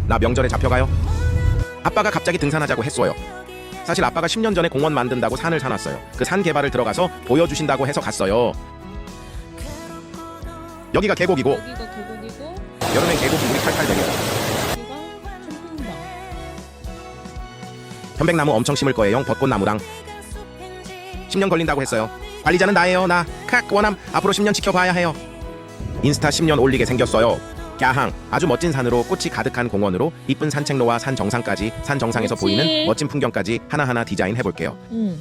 나 명절에 잡혀가요? 아빠가 갑자기 등산하자고 했어요. 사실 아빠가 10년 전에 공원 만든다고 산을 사놨어요. 그 산 개발을 들어가서 보여주신다고 해서 갔어요. 여기가 계곡이고 여기가 계곡이고 여름엔 계곡이 물이 탈탈 내려요. 여기가 캠핑장. 편백나무 엄청 심을 거예요. 벚꽃나무랑 10년 걸린다고 했어요. 관리자는 나예요. 나 칵 원함 앞으로 10년 지켜봐야 해요. 인스타 10년 올리게 생겼어요. 야항 아주 멋진 산으로 꽃이 가득한 공원으로 이쁜 산책로와 산 정상까지 산 정상에서 그렇지. 보이는 멋진 풍경까지 하나하나 디자인 해볼게요. 응.